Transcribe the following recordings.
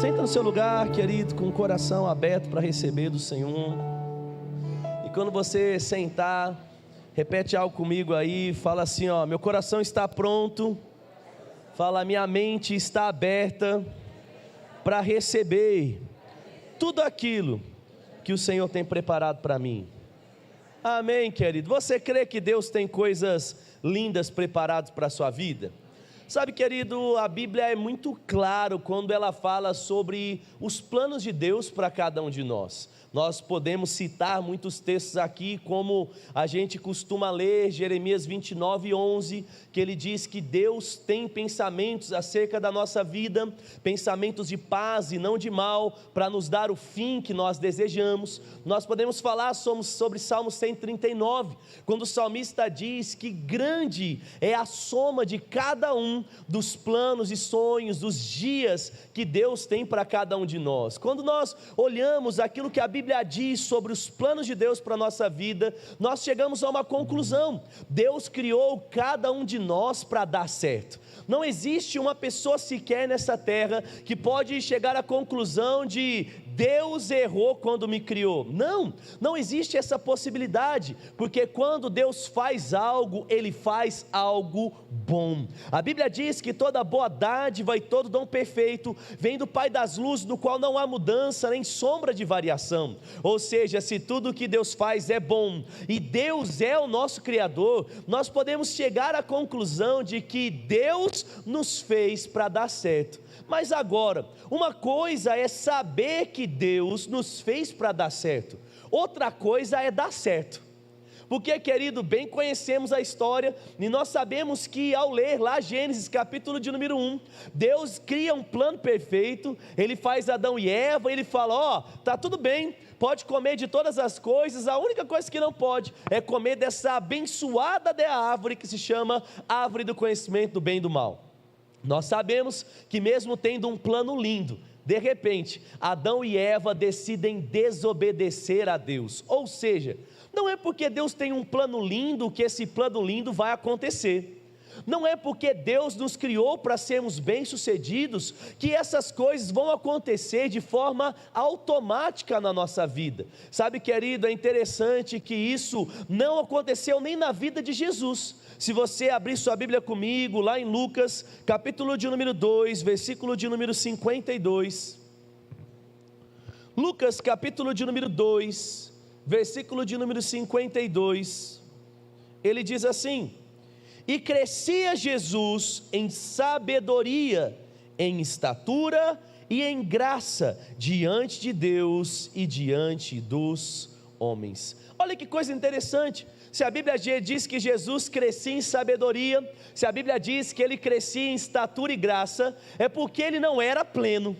Senta no seu lugar, querido, com o coração aberto para receber do Senhor. E quando você sentar, repete algo comigo aí, fala assim, ó: meu coração está pronto. Fala: minha mente está aberta para receber tudo aquilo que o Senhor tem preparado para mim. Amém, querido? Você crê que Deus tem coisas lindas preparadas para a sua vida? Sabe, querido, a Bíblia é muito claro quando ela fala sobre os planos de Deus para cada um de nós. Nós podemos citar muitos textos aqui, como a gente costuma ler Jeremias 29:11, que ele diz que Deus tem pensamentos acerca da nossa vida, pensamentos de paz e não de mal, para nos dar o fim que nós desejamos. Nós podemos falar sobre Salmo 139, quando o salmista diz que grande é a soma de cada um dos planos e sonhos, dos dias que Deus tem para cada um de nós. Quando nós olhamos aquilo que a Bíblia diz sobre os planos de Deus para a nossa vida, nós chegamos a uma conclusão: Deus criou cada um de nós para dar certo. Não existe uma pessoa sequer nessa terra que pode chegar à conclusão de Deus errou quando me criou. Não existe essa possibilidade, porque quando Deus faz algo, Ele faz algo bom. A Bíblia diz que toda boa dádiva e todo dom perfeito vem do Pai das luzes, no qual não há mudança nem sombra de variação. Ou seja, se tudo que Deus faz é bom e Deus é o nosso Criador, nós podemos chegar à conclusão de que Deus nos fez para dar certo. Mas agora, uma coisa é saber que Deus nos fez para dar certo, outra coisa é dar certo. Porque, querido, bem conhecemos a história e nós sabemos que ao ler lá Gênesis capítulo de número 1, Deus cria um plano perfeito. Ele faz Adão e Eva, ele fala: ó, tá tudo bem, pode comer de todas as coisas, a única coisa que não pode é comer dessa abençoada árvore que se chama árvore do conhecimento do bem e do mal. Nós sabemos que mesmo tendo um plano lindo, de repente, Adão e Eva decidem desobedecer a Deus. Ou seja, não é porque Deus tem um plano lindo que esse plano lindo vai acontecer. Não é porque Deus nos criou para sermos bem-sucedidos que essas coisas vão acontecer de forma automática na nossa vida. Sabe, querido, é interessante que isso não aconteceu nem na vida de Jesus. Se você abrir sua Bíblia comigo, lá em Lucas, capítulo de número 2, versículo de número 52. Lucas, capítulo de número 2, versículo de número 52. Ele diz assim: e crescia Jesus em sabedoria, em estatura e em graça, diante de Deus e diante dos homens. Olha que coisa interessante. Se a Bíblia diz que Jesus crescia em sabedoria, se a Bíblia diz que ele crescia em estatura e graça, é porque ele não era pleno.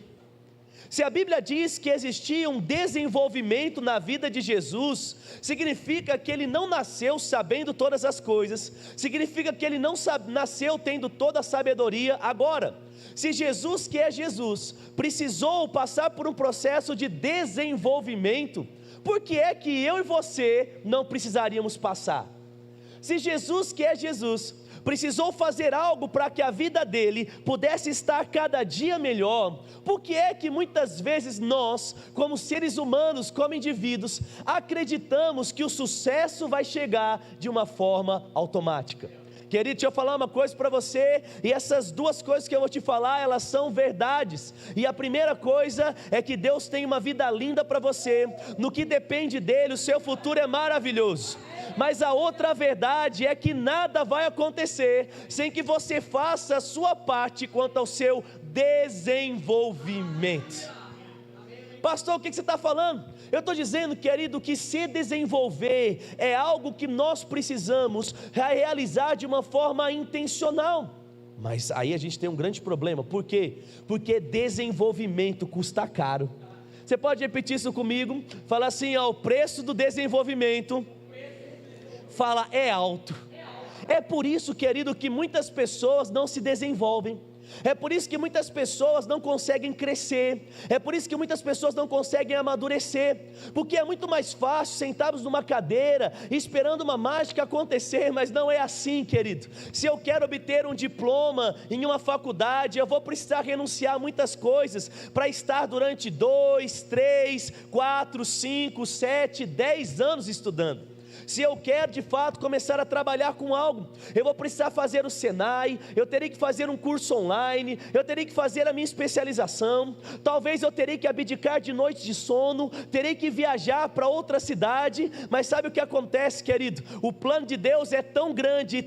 Se a Bíblia diz que existia um desenvolvimento na vida de Jesus, significa que ele não nasceu sabendo todas as coisas, significa que ele não nasceu tendo toda a sabedoria. Agora, se Jesus, que é Jesus, precisou passar por um processo de desenvolvimento, por que é que eu e você não precisaríamos passar? Se Jesus, que é Jesus, precisou fazer algo para que a vida dele pudesse estar cada dia melhor, por que é que muitas vezes nós, como seres humanos, como indivíduos, acreditamos que o sucesso vai chegar de uma forma automática? Querido, deixa eu falar uma coisa para você, e essas duas coisas que eu vou te falar, elas são verdades. E a primeira coisa é que Deus tem uma vida linda para você, no que depende dele, o seu futuro é maravilhoso. Mas a outra verdade é que nada vai acontecer sem que você faça a sua parte quanto ao seu desenvolvimento. Pastor, o que você está falando? Eu estou dizendo, querido, que se desenvolver é algo que nós precisamos realizar de uma forma intencional. Mas aí a gente tem um grande problema. Por quê? Porque desenvolvimento custa caro. Você pode repetir isso comigo? Fala assim, ó: o preço do desenvolvimento, fala, é alto. É por isso, querido, que muitas pessoas não se desenvolvem. É por isso que muitas pessoas não conseguem crescer, é por isso que muitas pessoas não conseguem amadurecer, porque é muito mais fácil sentarmos numa cadeira esperando uma mágica acontecer, mas não é assim, querido. Se eu quero obter um diploma em uma faculdade, eu vou precisar renunciar a muitas coisas para estar durante 2, 3, 4, 5, 7, 10 anos estudando. Se eu quero de fato começar a trabalhar com algo, eu vou precisar fazer o Senai, eu terei que fazer um curso online, eu terei que fazer a minha especialização, talvez eu terei que abdicar de noites de sono, terei que viajar para outra cidade, mas sabe o que acontece, querido? O plano de Deus é tão grande,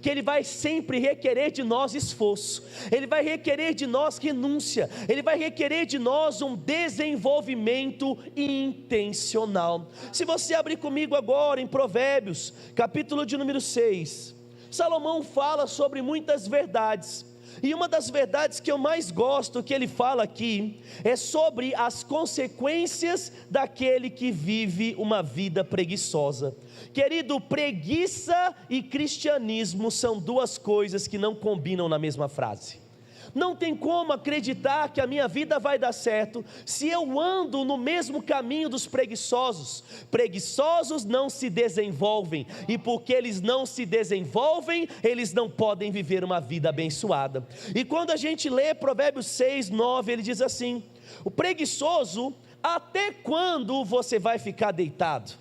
que Ele vai sempre requerer de nós esforço, Ele vai requerer de nós renúncia, Ele vai requerer de nós um desenvolvimento intencional. Se você abrir comigo agora em Provérbios, capítulo de número 6, Salomão fala sobre muitas verdades, e uma das verdades que eu mais gosto que ele fala aqui, é sobre as consequências daquele que vive uma vida preguiçosa. Querido, preguiça e cristianismo são duas coisas que não combinam na mesma frase. Não tem como acreditar que a minha vida vai dar certo se eu ando no mesmo caminho dos preguiçosos. Preguiçosos não se desenvolvem, e porque eles não se desenvolvem, eles não podem viver uma vida abençoada. E quando a gente lê Provérbios 6, 9, ele diz assim: o preguiçoso, até quando você vai ficar deitado?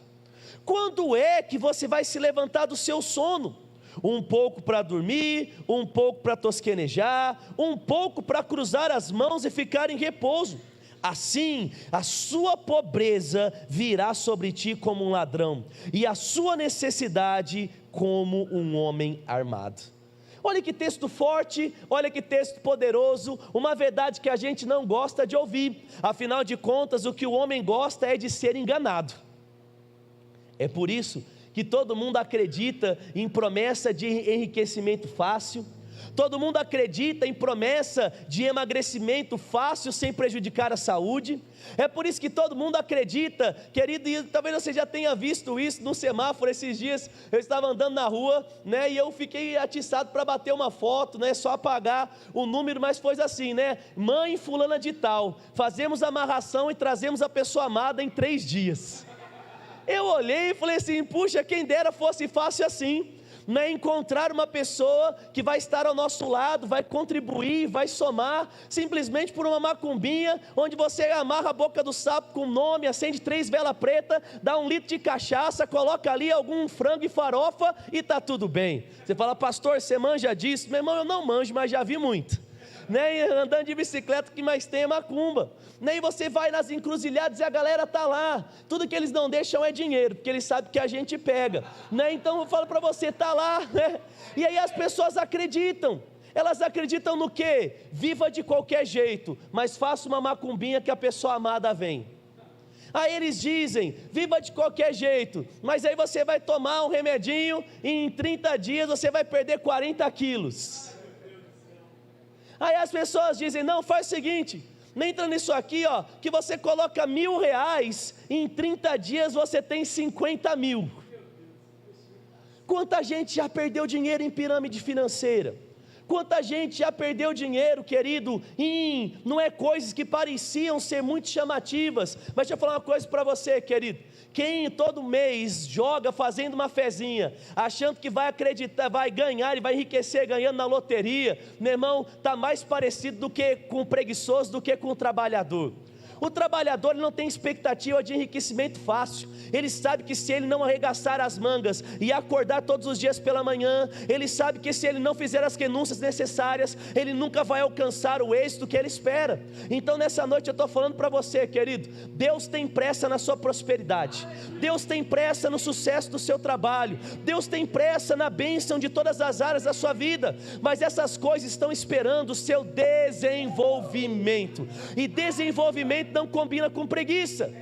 Quando é que você vai se levantar do seu sono? Um pouco para dormir, um pouco para tosquenejar, um pouco para cruzar as mãos e ficar em repouso. Assim, a sua pobreza virá sobre ti como um ladrão, e a sua necessidade como um homem armado. Olha que texto forte, olha que texto poderoso, uma verdade que a gente não gosta de ouvir. Afinal de contas, o que o homem gosta é de ser enganado. É por isso que todo mundo acredita em promessa de enriquecimento fácil, todo mundo acredita em promessa de emagrecimento fácil sem prejudicar a saúde. É por isso que todo mundo acredita, querido, e talvez você já tenha visto isso no semáforo esses dias. Eu estava andando na rua, né, e eu fiquei atiçado para bater uma foto, né, só apagar o número, mas foi assim, né, mãe fulana de tal, fazemos a amarração e trazemos a pessoa amada em 3 dias. Eu olhei e falei assim, puxa, quem dera fosse fácil assim, né? Encontrar uma pessoa que vai estar ao nosso lado, vai contribuir, vai somar, simplesmente por uma macumbinha, onde você amarra a boca do sapo com o nome, acende 3 velas pretas, dá 1 litro de cachaça, coloca ali algum frango e farofa e está tudo bem. Você fala, pastor, você manja disso? Meu irmão, eu não manjo, mas já vi muito. Né, andando de bicicleta, o que mais tem é macumba, né, e você vai nas encruzilhadas e a galera está lá, tudo que eles não deixam é dinheiro, porque eles sabem que a gente pega, né, então eu falo para você, está lá, né, e aí as pessoas acreditam, elas acreditam no que? Viva de qualquer jeito, mas faça uma macumbinha que a pessoa amada vem. Aí eles dizem, viva de qualquer jeito, mas aí você vai tomar um remedinho e em 30 dias você vai perder 40 quilos. Aí as pessoas dizem, não, faz o seguinte, entra nisso aqui, ó, que você coloca R$1.000 e em 30 dias você tem 50 mil. Quanta gente já perdeu dinheiro em pirâmide financeira? Quanta gente já perdeu dinheiro, querido, em não é coisas que pareciam ser muito chamativas, mas deixa eu falar uma coisa para você, querido. Quem todo mês joga fazendo uma fezinha, achando que vai acreditar, vai ganhar e vai enriquecer ganhando na loteria, meu irmão, está mais parecido do que com o preguiçoso do que com o trabalhador. O trabalhador ele não tem expectativa de enriquecimento fácil, ele sabe que se ele não arregaçar as mangas e acordar todos os dias pela manhã, ele sabe que se ele não fizer as renúncias necessárias, ele nunca vai alcançar o êxito que ele espera. Então nessa noite eu estou falando para você, querido, Deus tem pressa na sua prosperidade, Deus tem pressa no sucesso do seu trabalho, Deus tem pressa na bênção de todas as áreas da sua vida, mas essas coisas estão esperando o seu desenvolvimento, e desenvolvimento não combina com preguiça.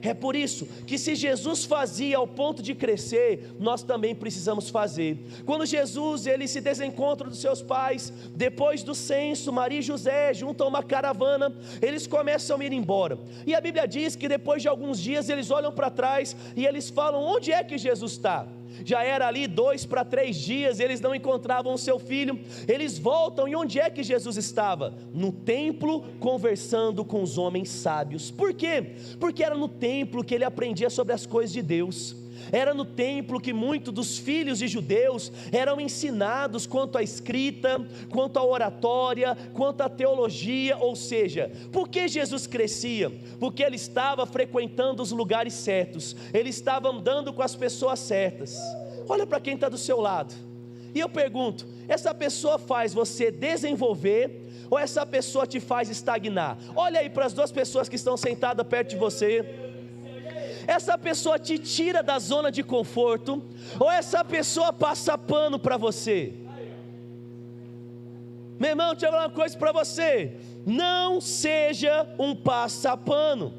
É por isso que se Jesus fazia ao ponto de crescer, nós também precisamos fazer. Quando Jesus ele se desencontra dos seus pais, depois do censo, Maria e José juntam uma caravana, eles começam a ir embora, e a Bíblia diz que depois de alguns dias eles olham para trás e eles falam, onde é que Jesus está? já era ali 2 para 3 dias, eles não encontravam o seu filho. Eles voltam, e onde é que Jesus estava? No templo, conversando com os homens sábios. Por quê? Porque era no templo que ele aprendia sobre as coisas de Deus. Era no templo que muitos dos filhos de judeus eram ensinados quanto à escrita, quanto à oratória, quanto à teologia. Ou seja, por que Jesus crescia? Porque ele estava frequentando os lugares certos, ele estava andando com as pessoas certas. Olha para quem está do seu lado, e eu pergunto: essa pessoa faz você desenvolver, ou essa pessoa te faz estagnar? Olha aí para as duas pessoas que estão sentadas perto de você. Essa pessoa te tira da zona de conforto, ou essa pessoa passa pano para você? Meu irmão, deixa eu falar uma coisa para você: não seja um passapano.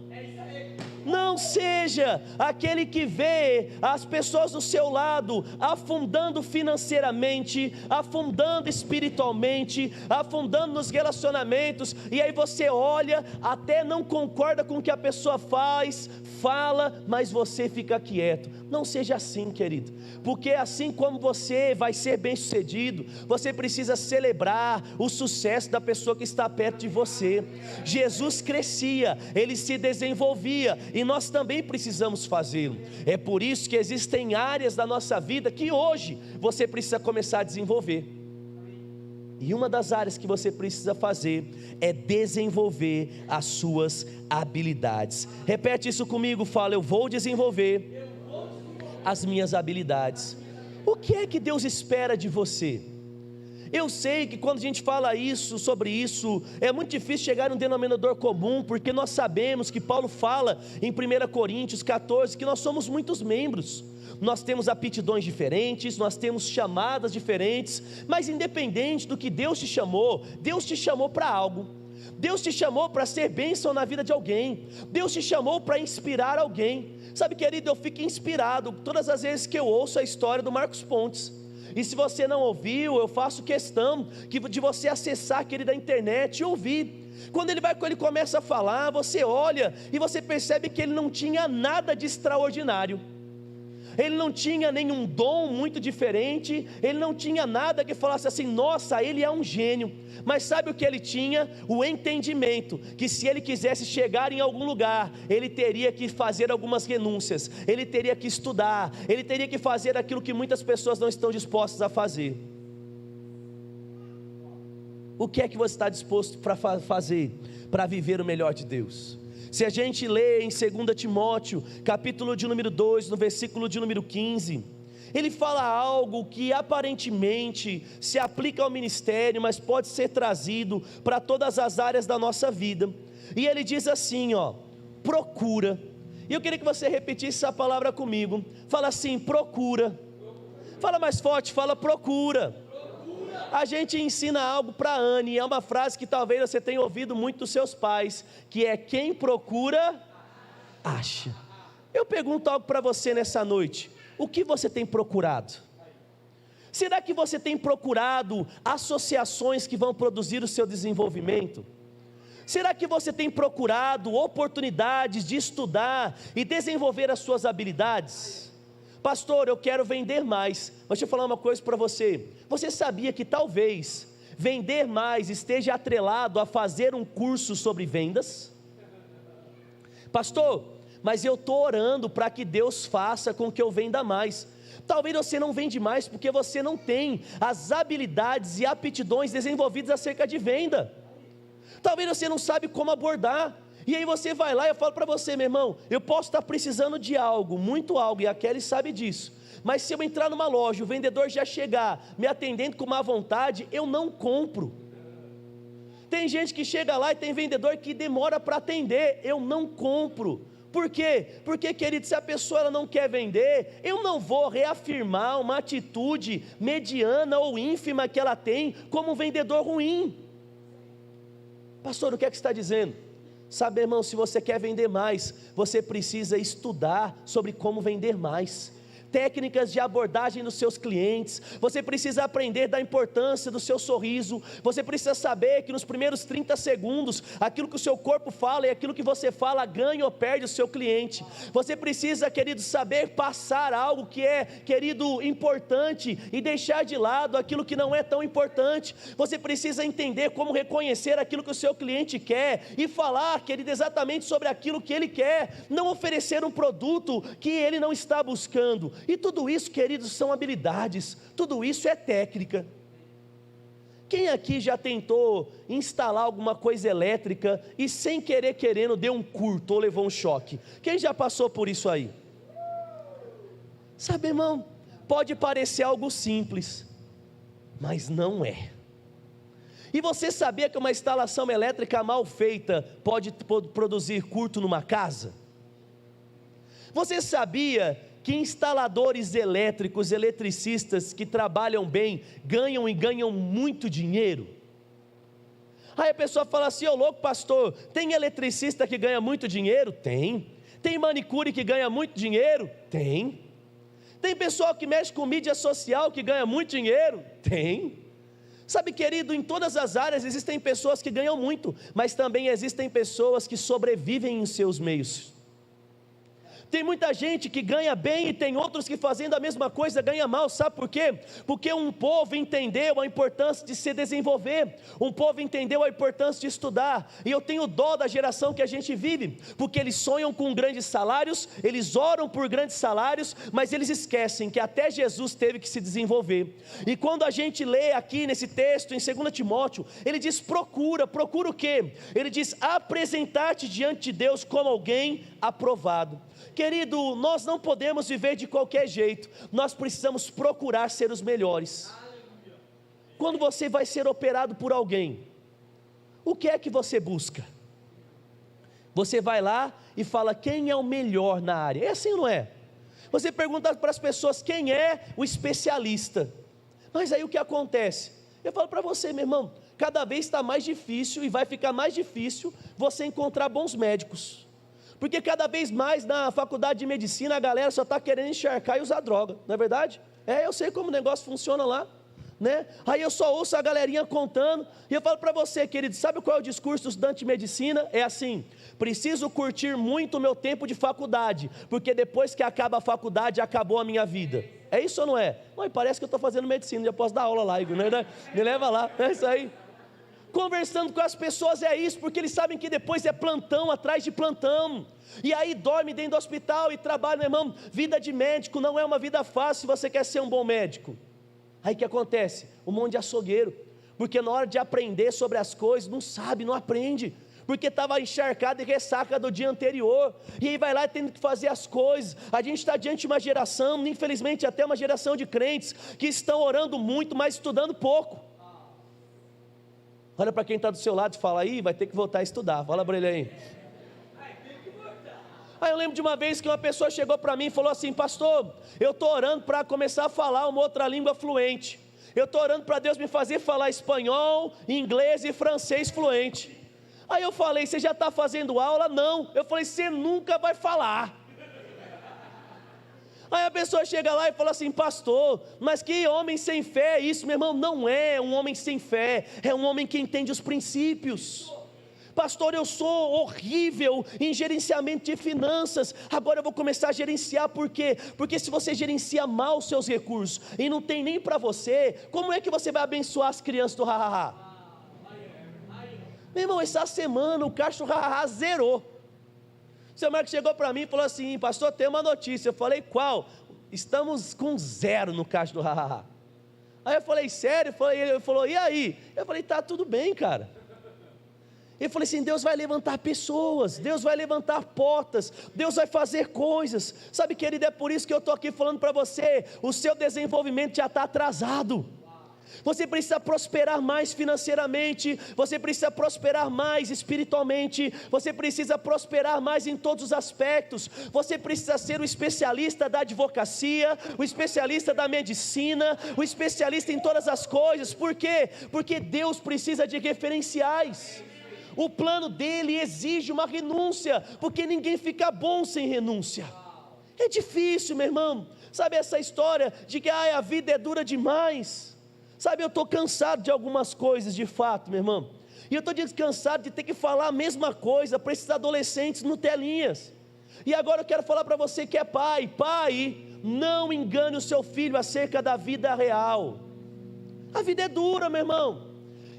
Não seja aquele que vê as pessoas do seu lado afundando financeiramente, afundando espiritualmente, afundando nos relacionamentos, e aí você olha, até não concorda com o que a pessoa fala, mas você fica quieto. Não seja assim, querido, porque assim como você vai ser bem sucedido, você precisa celebrar o sucesso da pessoa que está perto de você. Jesus crescia, ele se desenvolvia, e nós também precisamos fazê-lo. É por isso que existem áreas da nossa vida que hoje você precisa começar a desenvolver, e uma das áreas que você precisa fazer é desenvolver as suas habilidades. Repete isso comigo, fala: eu vou desenvolver as minhas habilidades. O que é que Deus espera de você? Eu sei que quando a gente fala sobre isso, é muito difícil chegar a um denominador comum, porque nós sabemos que Paulo fala em 1 Coríntios 14, que nós somos muitos membros, nós temos aptidões diferentes, nós temos chamadas diferentes, mas independente do que Deus te chamou para algo. Deus te chamou para ser bênção na vida de alguém, Deus te chamou para inspirar alguém. Sabe, querido, eu fico inspirado todas as vezes que eu ouço a história do Marcos Pontes. E se você não ouviu, eu faço questão de você acessar, querido, a internet e ouvir. Quando ele começa a falar, você olha e você percebe que ele não tinha nada de extraordinário. Ele não tinha nenhum dom muito diferente, ele não tinha nada que falasse assim: nossa, ele é um gênio. Mas sabe o que ele tinha? O entendimento, que se ele quisesse chegar em algum lugar, ele teria que fazer algumas renúncias, ele teria que estudar, ele teria que fazer aquilo que muitas pessoas não estão dispostas a fazer. O que é que você está disposto para fazer, para viver o melhor de Deus? Se a gente lê em 2 Timóteo, capítulo de número 2, no versículo de número 15, ele fala algo que aparentemente se aplica ao ministério, mas pode ser trazido para todas as áreas da nossa vida. E ele diz assim, procura. E eu queria que você repetisse essa palavra comigo. Fala assim: procura. Fala mais forte, fala procura. A gente ensina algo para a Anne, é uma frase que talvez você tenha ouvido muito dos seus pais, que é: quem procura, acha. Eu pergunto algo para você nessa noite: o que você tem procurado? Será que você tem procurado associações que vão produzir o seu desenvolvimento? Será que você tem procurado oportunidades de estudar e desenvolver as suas habilidades? Pastor, eu quero vender mais. Mas deixa eu falar uma coisa para você. Você sabia que talvez vender mais esteja atrelado a fazer um curso sobre vendas? Pastor, mas eu estou orando para que Deus faça com que eu venda mais. Talvez você não vende mais porque você não tem as habilidades e aptidões desenvolvidas acerca de venda. Talvez você não sabe como abordar. E aí você vai lá e eu falo para você: meu irmão, eu posso estar precisando de algo, muito algo, e a Kelly sabe disso, mas se eu entrar numa loja, o vendedor já chegar me atendendo com má vontade, eu não compro. Tem gente que chega lá e tem vendedor que demora para atender, eu não compro. Por quê? Porque, querido, se a pessoa ela não quer vender, eu não vou reafirmar uma atitude mediana ou ínfima que ela tem como um vendedor ruim. Pastor, o que é que você está dizendo? Sabe, irmão, se você quer vender mais, você precisa estudar sobre como vender mais. técnicas de abordagem dos seus clientes, você precisa aprender da importância do seu sorriso, você precisa saber que nos primeiros 30 segundos, aquilo que o seu corpo fala e aquilo que você fala ganha ou perde o seu cliente. Você precisa, querido, saber passar algo que é, querido, importante e deixar de lado aquilo que não é tão importante. Você precisa entender como reconhecer aquilo que o seu cliente quer e falar, querido, exatamente sobre aquilo que ele quer, não oferecer um produto que ele não está buscando. E tudo isso, queridos, são habilidades, tudo isso é técnica. Quem aqui já tentou instalar alguma coisa elétrica e sem querer querendo deu um curto ou levou um choque? Quem já passou por isso aí? Sabe, irmão, pode parecer algo simples, mas não é. E você sabia que uma instalação elétrica mal feita pode produzir curto numa casa? Você sabia que instaladores elétricos, eletricistas que trabalham bem, ganham muito dinheiro? Aí a pessoa fala assim: ô louco pastor, tem eletricista que ganha muito dinheiro? Tem. Tem manicure que ganha muito dinheiro? Tem. Tem pessoal que mexe com mídia social que ganha muito dinheiro? Tem. Sabe, querido, em todas as áreas existem pessoas que ganham muito, mas também existem pessoas que sobrevivem em seus meios. Tem muita gente que ganha bem e tem outros que fazendo a mesma coisa ganha mal, sabe por quê? Porque um povo entendeu a importância de se desenvolver, um povo entendeu a importância de estudar, e eu tenho dó da geração que a gente vive, porque eles sonham com grandes salários, eles oram por grandes salários, mas eles esquecem que até Jesus teve que se desenvolver. E quando a gente lê aqui nesse texto, em 2 Timóteo, ele diz procura o quê? Ele diz apresentar-te diante de Deus como alguém aprovado. Querido, nós não podemos viver de qualquer jeito, nós precisamos procurar ser os melhores. Quando você vai ser operado por alguém, o que é que você busca? Você vai lá e fala quem é o melhor na área, é assim ou não é? Você pergunta para as pessoas quem é o especialista, mas aí o que acontece? Eu falo para você, meu irmão, cada vez está mais difícil e vai ficar mais difícil você encontrar bons médicos. Porque cada vez mais na faculdade de medicina a galera só está querendo encharcar e usar droga, não é verdade? Eu sei como o negócio funciona lá, né? Aí eu só ouço a galerinha contando, e eu falo para você, querido, sabe qual é o discurso do estudante de medicina? É assim: preciso curtir muito o meu tempo de faculdade, porque depois que acaba a faculdade, acabou a minha vida. É isso ou não é? Não, parece que eu estou fazendo medicina, já posso dar aula lá, né? Me leva lá, é isso aí. Conversando com as pessoas é isso, porque eles sabem que depois é plantão atrás de plantão, e aí dorme dentro do hospital e trabalha, meu irmão. Vida de médico não é uma vida fácil se você quer ser um bom médico. Aí o que acontece? Um monte de açougueiro, porque na hora de aprender sobre as coisas, não sabe, não aprende, porque estava encharcado e ressaca do dia anterior, e aí vai lá tendo que fazer as coisas. A gente está diante de uma geração, infelizmente até uma geração de crentes, que estão orando muito, mas estudando pouco. Olha para quem está do seu lado e fala: aí vai ter que voltar a estudar, fala para ele aí. Aí eu lembro de uma vez que uma pessoa chegou para mim e falou assim: pastor, eu estou orando para começar a falar uma outra língua fluente, eu estou orando para Deus me fazer falar espanhol, inglês e francês fluente. Aí eu falei: você já está fazendo aula? Não. Eu falei: você nunca vai falar. Aí a pessoa chega lá e fala assim: pastor, mas que homem sem fé é isso? Meu irmão, não é um homem sem fé, é um homem que entende os princípios. Pastor, eu sou horrível em gerenciamento de finanças, agora eu vou começar a gerenciar. Por quê? Porque se você gerencia mal os seus recursos e não tem nem para você, como é que você vai abençoar as crianças do ha-ha-ha? Meu irmão, essa semana o caixa do ha-ha-ha zerou. O seu Marcos chegou para mim e falou assim: pastor, tem uma notícia. Eu falei: qual? Estamos com 0 no caixa do ha-ha-ha. Aí eu falei: sério? Ele falou: e aí? Eu falei: tá tudo bem, cara. Ele falou assim: Deus vai levantar pessoas, Deus vai levantar portas, Deus vai fazer coisas. Sabe, querido, é por isso que eu estou aqui falando para você: o seu desenvolvimento já está atrasado. Você precisa prosperar mais financeiramente, você precisa prosperar mais espiritualmente, você precisa prosperar mais em todos os aspectos. Você precisa ser o especialista da advocacia, o especialista da medicina, o especialista em todas as coisas. Por quê? Porque Deus precisa de referenciais. O plano dele exige uma renúncia, porque ninguém fica bom sem renúncia. É difícil, meu irmão. Sabe essa história de que a vida é dura demais? Sabe, eu estou cansado de algumas coisas, de fato, meu irmão. E eu estou cansado de ter que falar a mesma coisa para esses adolescentes no telinhas. E agora eu quero falar para você que é pai. Pai, não engane o seu filho acerca da vida real. A vida é dura, meu irmão.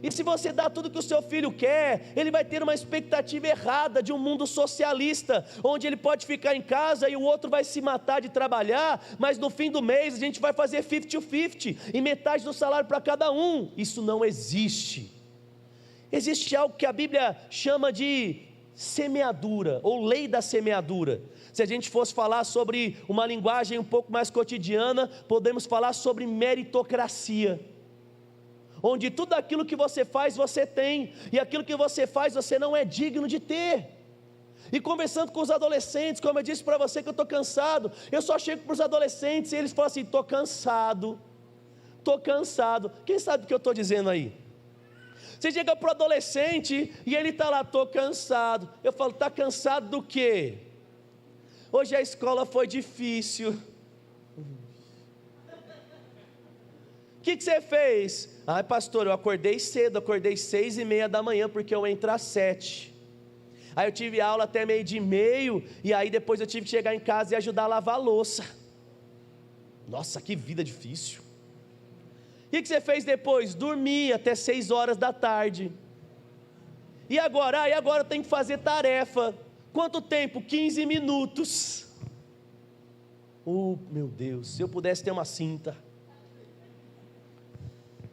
E se você dá tudo que o seu filho quer, ele vai ter uma expectativa errada de um mundo socialista, onde ele pode ficar em casa e o outro vai se matar de trabalhar, mas no fim do mês a gente vai fazer 50-50, e metade do salário para cada um. Isso não existe. Existe algo que a Bíblia chama de semeadura, ou lei da semeadura. Se a gente fosse falar sobre uma linguagem um pouco mais cotidiana, podemos falar sobre meritocracia, onde tudo aquilo que você faz, você tem, e aquilo que você faz, você não é digno de ter. E conversando com os adolescentes, como eu disse para você que eu estou cansado, eu só chego para os adolescentes e eles falam assim: estou cansado. Quem sabe o que eu estou dizendo aí? Você chega para o adolescente e ele está lá: estou cansado. Eu falo: está cansado do quê? Hoje a escola foi difícil. O que você fez? Ai, pastor, eu acordei cedo, acordei 6:30 da manhã, porque eu entro às 7. Aí eu tive aula até 12:30, e aí depois eu tive que chegar em casa e ajudar a lavar a louça. Nossa, que vida difícil. O que você fez depois? Dormi até 6 horas da tarde. E agora? E agora eu tenho que fazer tarefa. Quanto tempo? 15 minutos. Oh, meu Deus, se eu pudesse ter uma cinta.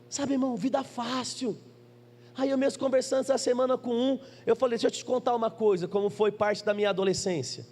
Sabe, irmão, vida fácil. Aí eu mesmo conversando essa semana com eu falei: deixa eu te contar uma coisa, como foi parte da minha adolescência.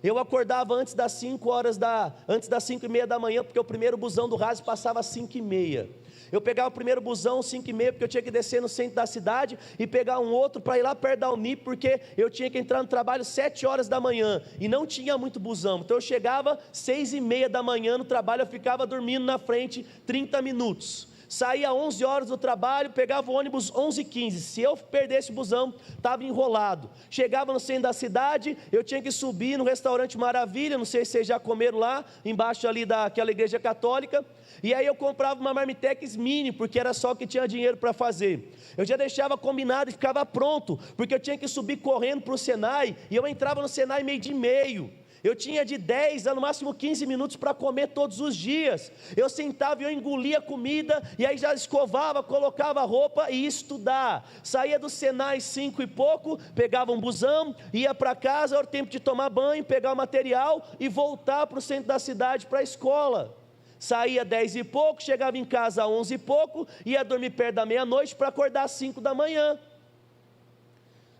Eu acordava antes das 5:30 da manhã, porque o primeiro busão do rádio passava às 5:30. Eu pegava o primeiro busão, 5:30, porque eu tinha que descer no centro da cidade, e pegar um outro para ir lá perto da Unip, porque eu tinha que entrar no trabalho 7 horas da manhã, e não tinha muito busão. Então eu chegava 6:30 da manhã no trabalho, eu ficava dormindo na frente 30 minutos. Saía 11 horas do trabalho, pegava o ônibus 11:15, se eu perdesse o busão, estava enrolado. Chegava no centro da cidade, eu tinha que subir no restaurante Maravilha, não sei se vocês já comeram lá, embaixo ali daquela igreja católica, e aí eu comprava uma Marmitex Mini, porque era só o que tinha dinheiro para fazer. Eu já deixava combinado e ficava pronto, porque eu tinha que subir correndo para o Senai, e eu entrava no Senai 12:30. Eu tinha de 10 a no máximo 15 minutos para comer todos os dias. Eu sentava e eu engolia comida, e aí já escovava, colocava a roupa e ia estudar. Saía do Senai 5 e pouco, pegava um busão, ia para casa, era o tempo de tomar banho, pegar o material e voltar para o centro da cidade, para a escola. Saía 10 e pouco, chegava em casa 11 e pouco, ia dormir perto da meia-noite para acordar às 5 da manhã.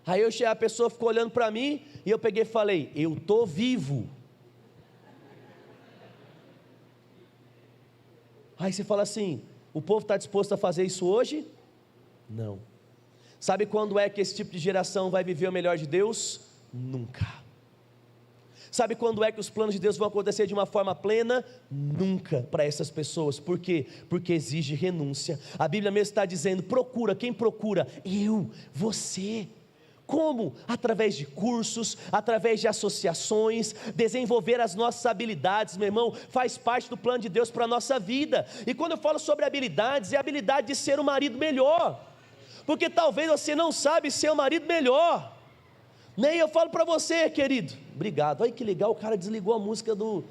Aí a pessoa ficou olhando para mim, e eu peguei e falei: eu estou vivo. Aí você fala assim: o povo está disposto a fazer isso hoje? Não. Sabe quando é que esse tipo de geração vai viver o melhor de Deus? Nunca. Sabe quando é que os planos de Deus vão acontecer de uma forma plena? Nunca para essas pessoas. Por quê? Porque exige renúncia. A Bíblia mesmo está dizendo: procura. Quem procura? Eu, você. Como? Através de cursos, através de associações, desenvolver as nossas habilidades, meu irmão, faz parte do plano de Deus para a nossa vida. E quando eu falo sobre habilidades, é a habilidade de ser um marido melhor, porque talvez você não sabe ser um marido melhor, né? E eu falo para você, querido, obrigado. Olha que legal, o cara desligou a música do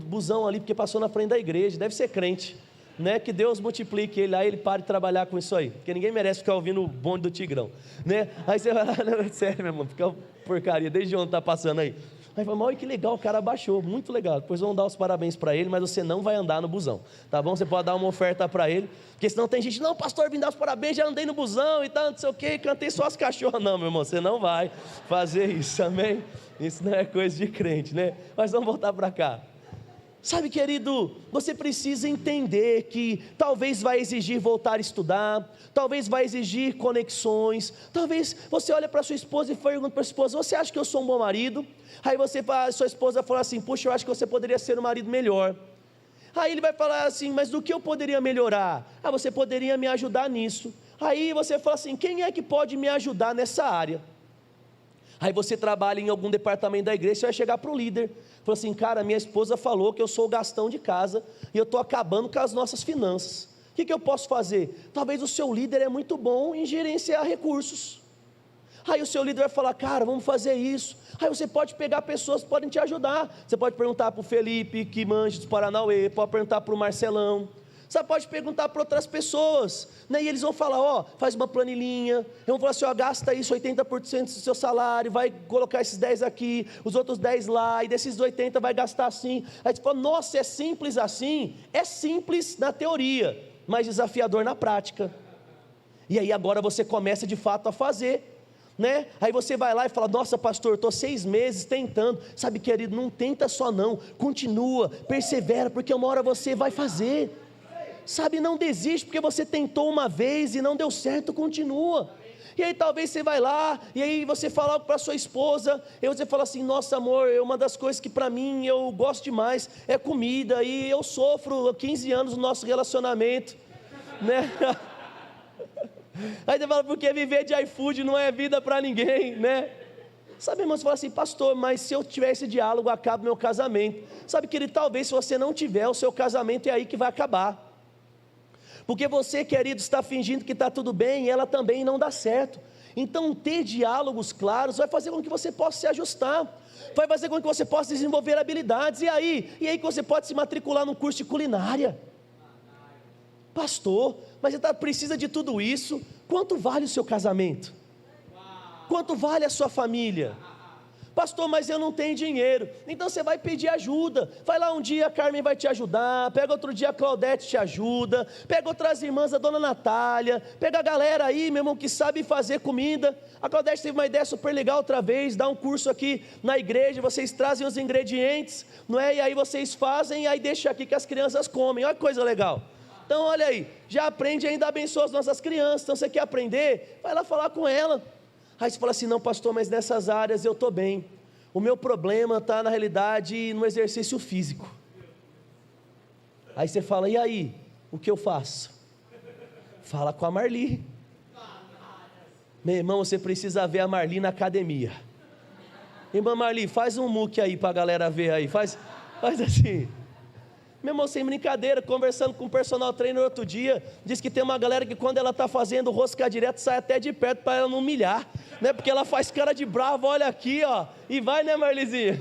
busão ali, porque passou na frente da igreja, deve ser crente, né? Que Deus multiplique ele, aí ele para de trabalhar com isso aí, porque ninguém merece ficar ouvindo o bonde do Tigrão, né? Aí você vai lá, não, sério, meu irmão, fica porcaria, desde ontem tá passando aí. Aí fala: olha que legal, o cara abaixou, muito legal. Depois vão dar os parabéns para ele, mas você não vai andar no busão, tá bom? Você pode dar uma oferta para ele, porque senão tem gente: não, pastor, vim dar os parabéns, já andei no busão e tal, não sei o que, cantei só as cachorras. Não, meu irmão, você não vai fazer isso, amém? Isso não é coisa de crente, né? Mas vamos voltar para cá. Sabe, querido, você precisa entender que talvez vai exigir voltar a estudar, talvez vai exigir conexões, talvez você olha para sua esposa e pergunta para a esposa: você acha que eu sou um bom marido? Aí sua esposa fala assim: puxa, eu acho que você poderia ser um marido melhor. Aí ele vai falar assim: mas do que eu poderia melhorar? Ah, você poderia me ajudar nisso. Aí você fala assim: quem é que pode me ajudar nessa área? Aí você trabalha em algum departamento da igreja, você vai chegar para o líder, fala assim: cara, minha esposa falou que eu sou o gastão de casa, e eu estou acabando com as nossas finanças, o que eu posso fazer? Talvez o seu líder é muito bom em gerenciar recursos. Aí o seu líder vai falar: cara, vamos fazer isso. Aí você pode pegar pessoas que podem te ajudar. Você pode perguntar para o Felipe, que manja dos Paranauê, pode perguntar para o Marcelão, você pode perguntar para outras pessoas, né? E eles vão falar: ó, faz uma planilhinha. Eles vão falar assim: ó, gasta isso, 80% do seu salário, vai colocar esses 10 aqui, os outros 10 lá, e desses 80 vai gastar assim. Aí você fala: nossa, é simples assim? É simples na teoria, mas desafiador na prática. E aí agora você começa de fato a fazer, né? Aí você vai lá e fala: nossa, pastor, estou 6 meses tentando. Sabe, querido, não tenta só não, continua, persevera, porque uma hora você vai fazer. Sabe, não desiste, porque você tentou uma vez e não deu certo, continua. E aí talvez você vai lá, e aí você fala algo para sua esposa, e você fala assim: nossa, amor, uma das coisas que para mim eu gosto demais é comida, e eu sofro há 15 anos no nosso relacionamento, né? Aí você fala: porque viver de iFood não é vida para ninguém, né? Sabe, irmão, você fala assim: pastor, mas se eu tiver esse diálogo, acaba o meu casamento. Sabe, querido, talvez se você não tiver, o seu casamento é aí que vai acabar. Porque você, querido, está fingindo que está tudo bem, e ela também não dá certo. Então ter diálogos claros vai fazer com que você possa se ajustar, vai fazer com que você possa desenvolver habilidades. E aí que você pode se matricular num curso de culinária. Pastor, mas você precisa de tudo isso? Quanto vale o seu casamento? Quanto vale a sua família? Pastor, mas eu não tenho dinheiro. Então você vai pedir ajuda. Vai lá um dia, a Carmen vai te ajudar, pega outro dia, a Claudete te ajuda, pega outras irmãs, a dona Natália, pega a galera aí, meu irmão, que sabe fazer comida. A Claudete teve uma ideia super legal outra vez: dá um curso aqui na igreja, vocês trazem os ingredientes, não é? E aí vocês fazem, e aí deixa aqui que as crianças comem. Olha que coisa legal. Então olha aí, já aprende e ainda abençoa as nossas crianças. Então você quer aprender? Vai lá falar com ela. Aí você fala assim: não, pastor, mas nessas áreas eu estou bem, o meu problema está na realidade no exercício físico. Aí você fala: e aí, o que eu faço? Fala com a Marli. Meu irmão, você precisa ver a Marli na academia. Irmã Marli, faz um muque aí para a galera ver aí, faz assim. Meu irmão, sem brincadeira, conversando com o personal trainer outro dia, diz que tem uma galera que quando ela está fazendo rosca direto, sai até de perto para ela não humilhar, né? Porque ela faz cara de brava, olha aqui, ó, e vai, né, Marlizinha?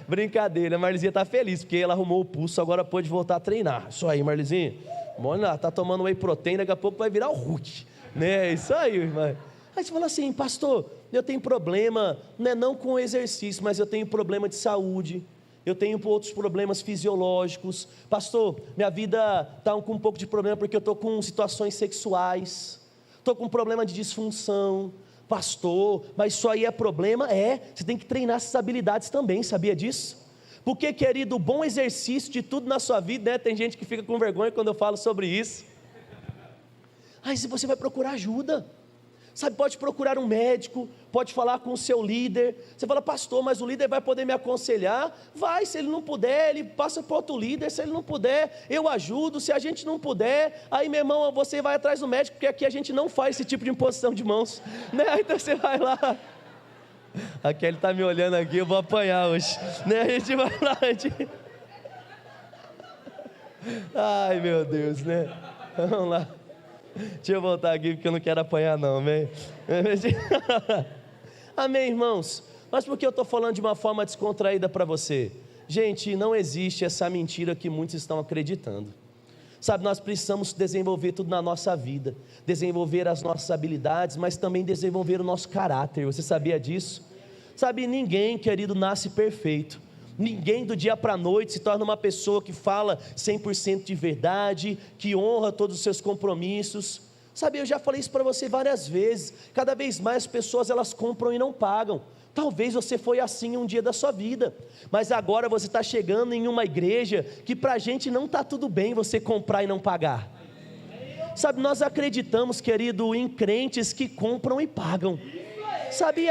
Brincadeira, a Marlizinha está feliz, porque ela arrumou o pulso, agora pode voltar a treinar. Isso aí, Marlizinha, olha, tá tomando whey protein, daqui a pouco vai virar o Hulk, né? Isso aí, irmão. Aí você fala assim: pastor, eu tenho problema, não com o exercício, mas eu tenho problema de saúde, eu tenho outros problemas fisiológicos. Pastor, minha vida está com um pouco de problema porque eu estou com situações sexuais, estou com problema de disfunção. Pastor, mas isso aí é problema? Você tem que treinar essas habilidades também, sabia disso? Porque, querido, o bom exercício de tudo na sua vida, né? Tem gente que fica com vergonha quando eu falo sobre isso. Aí você vai procurar ajuda, sabe, pode procurar um médico, pode falar com o seu líder. Você fala: pastor, mas o líder vai poder me aconselhar? Vai, se ele não puder, ele passa para outro líder. Se ele não puder, eu ajudo. Se a gente não puder, aí, meu irmão, você vai atrás do médico, porque aqui a gente não faz esse tipo de imposição de mãos, né? Então você vai lá. A Kelly está me olhando aqui, eu vou apanhar hoje, né? A gente vai lá, ai, meu Deus, né? Vamos lá. Deixa eu voltar aqui, porque eu não quero apanhar não, amém? Amém, irmãos? Mas por que eu estou falando de uma forma descontraída para você? Gente, não existe essa mentira que muitos estão acreditando. Sabe, nós precisamos desenvolver tudo na nossa vida, desenvolver as nossas habilidades, mas também desenvolver o nosso caráter. Você sabia disso? Sabe, ninguém, querido, nasce perfeito. Ninguém do dia para a noite se torna uma pessoa que fala 100% de verdade, que honra todos os seus compromissos. Sabe, eu já falei isso para você várias vezes. Cada vez mais as pessoas, elas compram e não pagam. Talvez você foi assim um dia da sua vida, mas agora você está chegando em uma igreja que para a gente não está tudo bem você comprar e não pagar. Sabe, nós acreditamos, querido, em crentes que compram e pagam. Sabe,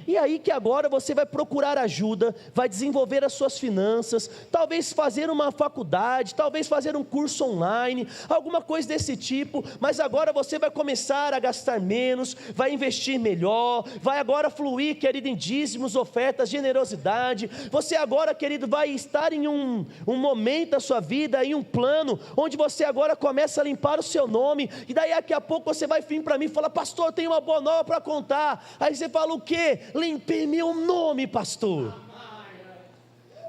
e aí que agora você vai procurar ajuda, vai desenvolver as suas finanças, talvez fazer uma faculdade, talvez fazer um curso online, alguma coisa desse tipo, mas agora você vai começar a gastar menos, vai investir melhor, vai agora fluir, querido, em dízimos, ofertas, generosidade. Você agora, querido, vai estar em um momento da sua vida, em um plano, onde você agora começa a limpar o seu nome, e daí daqui a pouco você vai vir para mim e falar: pastor, eu tenho uma boa nova para contar. Aí você fala: o quê? Limpei meu nome, pastor.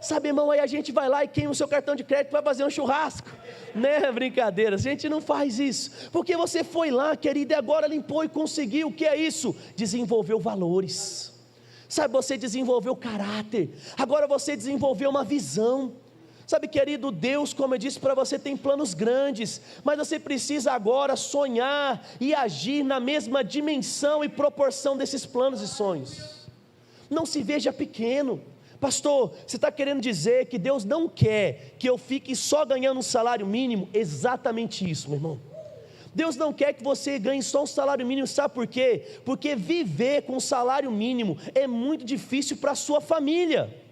Sabe, irmão, aí a gente vai lá e queima o seu cartão de crédito para fazer um churrasco, né? Brincadeira, a gente não faz isso, porque você foi lá, querido, e agora limpou e conseguiu. O que é isso? Desenvolveu valores. Sabe, você desenvolveu caráter, agora você desenvolveu uma visão. Sabe, querido, Deus, como eu disse para você, tem planos grandes, mas você precisa agora sonhar e agir na mesma dimensão e proporção desses planos e sonhos. Não se veja pequeno. Pastor, você está querendo dizer que Deus não quer que eu fique só ganhando um salário mínimo? Exatamente isso, meu irmão. Deus não quer que você ganhe só um salário mínimo, sabe por quê? Porque viver com um salário mínimo é muito difícil para a sua família.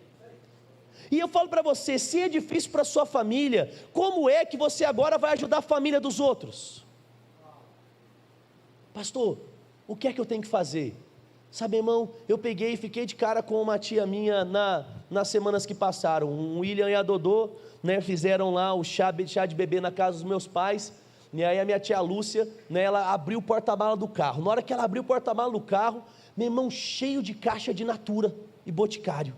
E eu falo para você, se é difícil para a sua família, como é que você agora vai ajudar a família dos outros? Pastor, o que é que eu tenho que fazer? Sabe, irmão, eu peguei e fiquei de cara com uma tia minha nas semanas que passaram. O William e a Dodô, né, fizeram lá o chá de bebê na casa dos meus pais. E aí a minha tia Lúcia, né, ela abriu o porta-mala do carro. Na hora que ela abriu o porta-mala do carro, meu irmão, cheio de caixa de Natura e Boticário.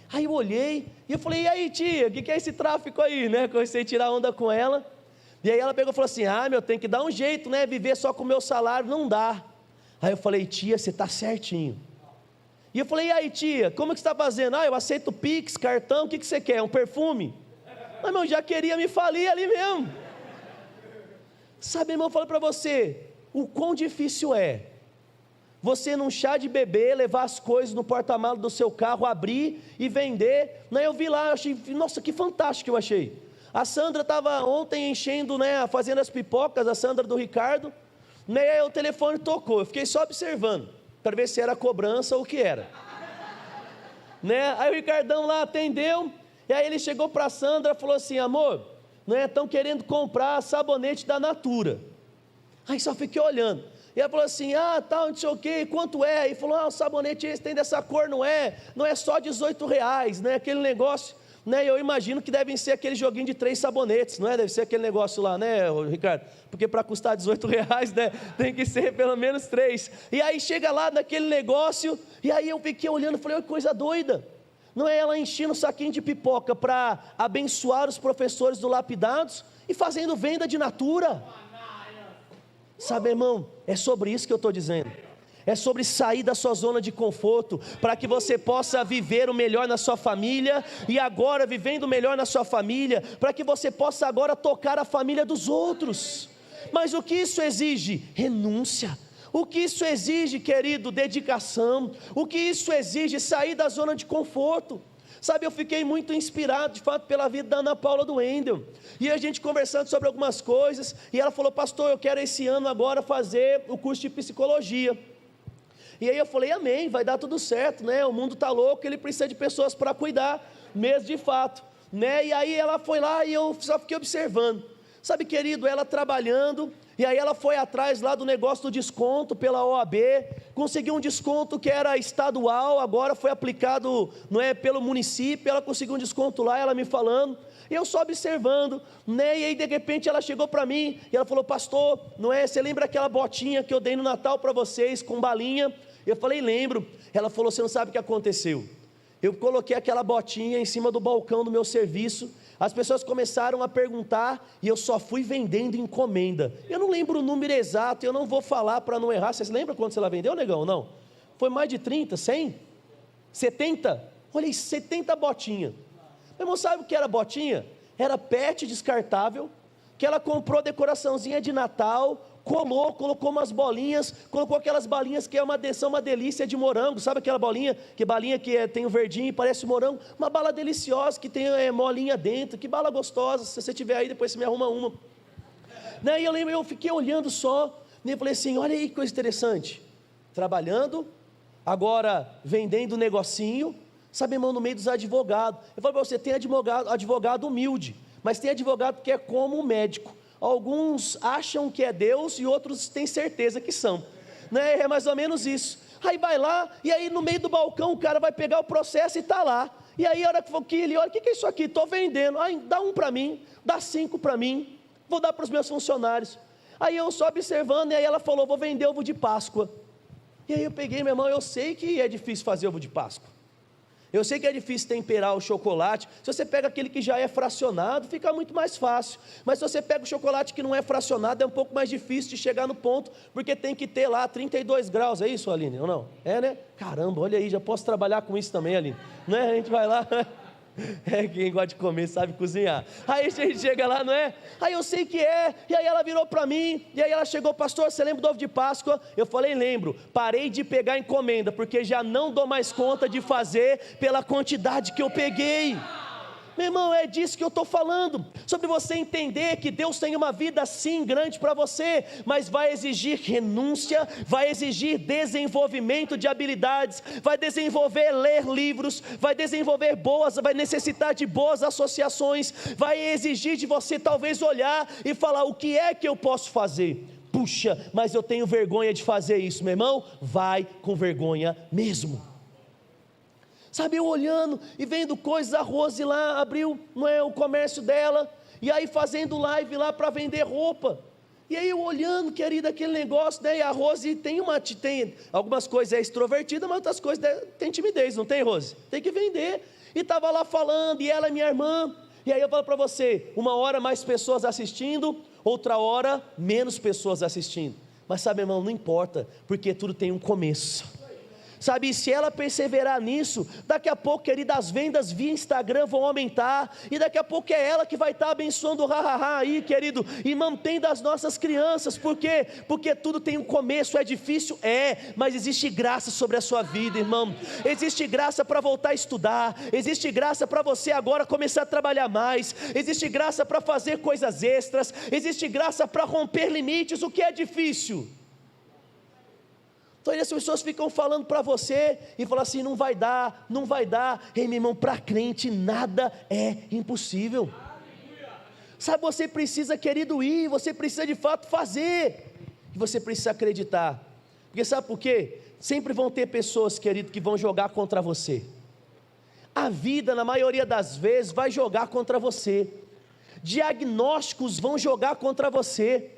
Aí eu olhei e eu falei: e aí, tia, o que é esse tráfico aí, né? Comecei a tirar onda com ela. E aí ela pegou e falou assim: tem que dar um jeito, né? Viver só com o meu salário não dá. Aí eu falei: tia, você está certinho. E eu falei: e aí, tia, como que você está fazendo? Eu aceito Pix, cartão, o que você quer? Um perfume? Mas, irmão, já queria me falir ali mesmo. Sabe, irmão, eu falo para você, o quão difícil é você num chá de bebê, levar as coisas no porta-malas do seu carro, abrir e vender. Eu vi lá, eu achei, nossa, que fantástico que eu achei. A Sandra estava ontem enchendo, né, fazendo as pipocas, a Sandra do Ricardo, né, aí o telefone tocou, eu fiquei só observando, para ver se era cobrança ou o que era. Né, aí o Ricardão lá atendeu, e aí ele chegou para a Sandra e falou assim: amor, estão querendo comprar sabonete da Natura. Aí só fiquei olhando. E ela falou assim: tal, não sei o que, quanto é? Aí falou: o sabonete esse tem dessa cor, não é só R$18, né, aquele negócio, né, eu imagino que devem ser aquele joguinho de 3 sabonetes, não é? Deve ser aquele negócio lá, né, Ricardo? Porque para custar R$18, né, tem que ser pelo menos 3. E aí chega lá naquele negócio, e aí eu fiquei olhando, falei: que coisa doida. Não é ela enchendo um saquinho de pipoca para abençoar os professores do Lapidados e fazendo venda de Natura. Sabe, irmão, é sobre isso que eu estou dizendo. É sobre sair da sua zona de conforto, para que você possa viver o melhor na sua família, e agora vivendo o melhor na sua família, para que você possa agora tocar a família dos outros. Mas o que isso exige? Renúncia. O que isso exige, querido? Dedicação. O que isso exige? Sair da zona de conforto. Sabe, eu fiquei muito inspirado, de fato, pela vida da Ana Paula do Wendel, e a gente conversando sobre algumas coisas, e ela falou: pastor, eu quero esse ano agora fazer o curso de psicologia. E aí eu falei: amém, vai dar tudo certo, né? O mundo está louco, ele precisa de pessoas para cuidar, mesmo de fato, né? E aí ela foi lá e eu só fiquei observando. Sabe, querido, ela trabalhando, e aí ela foi atrás lá do negócio do desconto pela OAB, conseguiu um desconto que era estadual, agora foi aplicado, não é, pelo município, ela conseguiu um desconto lá, ela me falando, e eu só observando, né? E aí de repente ela chegou para mim, e ela falou: pastor, não é, você lembra aquela botinha que eu dei no Natal para vocês, com balinha? Eu falei: lembro. Ela falou: você não sabe o que aconteceu, eu coloquei aquela botinha em cima do balcão do meu serviço, as pessoas começaram a perguntar, e eu só fui vendendo encomenda. Eu não lembro o número exato, eu não vou falar para não errar. Vocês lembram quanto ela vendeu, negão? Não? Foi mais de 30, 100? 70? Olha aí, 70 botinhas. Meu irmão, sabe o que era botinha? Era PET descartável, que ela comprou decoraçãozinha de Natal, colocou umas bolinhas, colocou aquelas balinhas que são uma delícia de morango, sabe aquela balinha que tem o verdinho e parece morango, uma bala deliciosa que tem molinha dentro, que bala gostosa, se você tiver aí depois você me arruma uma, né? E eu fiquei olhando só, e eu falei assim: olha aí que coisa interessante, trabalhando, agora vendendo negocinho, sabe, irmão, no meio dos advogados. Eu falo para você, tem advogado humilde, mas tem advogado que é como um médico. Alguns acham que é Deus e outros têm certeza que são, né? É mais ou menos isso. Aí vai lá, e aí no meio do balcão o cara vai pegar o processo e está lá. E aí a hora que ele olha, o que é isso aqui? Estou vendendo. Aí dá 1 para mim, dá 5 para mim, vou dar para os meus funcionários. Aí eu só observando, e aí ela falou, vou vender ovo de Páscoa. E aí eu peguei, meu irmão, eu sei que é difícil fazer ovo de Páscoa. Eu sei que é difícil temperar o chocolate. Se você pega aquele que já é fracionado, fica muito mais fácil. Mas se você pega o chocolate que não é fracionado, é um pouco mais difícil de chegar no ponto, porque tem que ter lá 32 graus. É isso, Aline? Ou não? É, né? Caramba, olha aí, já posso trabalhar com isso também, Aline. Não é? A gente vai lá... quem gosta de comer sabe cozinhar. Aí a gente chega lá, não é? Aí eu sei que é. E aí ela virou para mim. E aí ela chegou, pastor, você lembra do ovo de Páscoa? Eu falei, lembro. Parei de pegar encomenda, porque já não dou mais conta de fazer pela quantidade que eu peguei. Meu irmão, é disso que eu estou falando, sobre você entender que Deus tem uma vida sim grande para você, mas vai exigir renúncia, vai exigir desenvolvimento de habilidades, vai desenvolver ler livros, vai necessitar de boas associações, vai exigir de você talvez olhar e falar, o que é que eu posso fazer? Puxa, mas eu tenho vergonha de fazer isso, meu irmão, vai com vergonha mesmo. Sabe, eu olhando e vendo coisas, a Rose lá abriu, não é, o comércio dela, e aí fazendo live lá para vender roupa, e aí eu olhando, querida, aquele negócio, né, e a Rose tem algumas coisas é extrovertida, mas outras coisas tem timidez, não tem, Rose? Tem que vender, e estava lá falando, e ela é minha irmã, e aí eu falo para você, uma hora mais pessoas assistindo, outra hora menos pessoas assistindo, mas sabe, irmão, não importa, porque tudo tem um começo. Sabe, se ela perseverar nisso, daqui a pouco, querida, as vendas via Instagram vão aumentar, e daqui a pouco é ela que vai estar abençoando o ha-ha-ha aí, querido, e mantendo as nossas crianças. Por quê? Porque tudo tem um começo. É difícil? É, mas existe graça sobre a sua vida, irmão. Existe graça para voltar a estudar, existe graça para você agora começar a trabalhar mais, existe graça para fazer coisas extras, existe graça para romper limites. O que é difícil? Então as pessoas ficam falando para você e falam assim, não vai dar, não vai dar. Ei, meu irmão, para crente nada é impossível. Sabe, você precisa, querido, ir, você precisa de fato fazer, e você precisa acreditar, porque sabe por quê? Sempre vão ter pessoas, querido, que vão jogar contra você. A vida, na maioria das vezes, vai jogar contra você. Diagnósticos vão jogar contra você.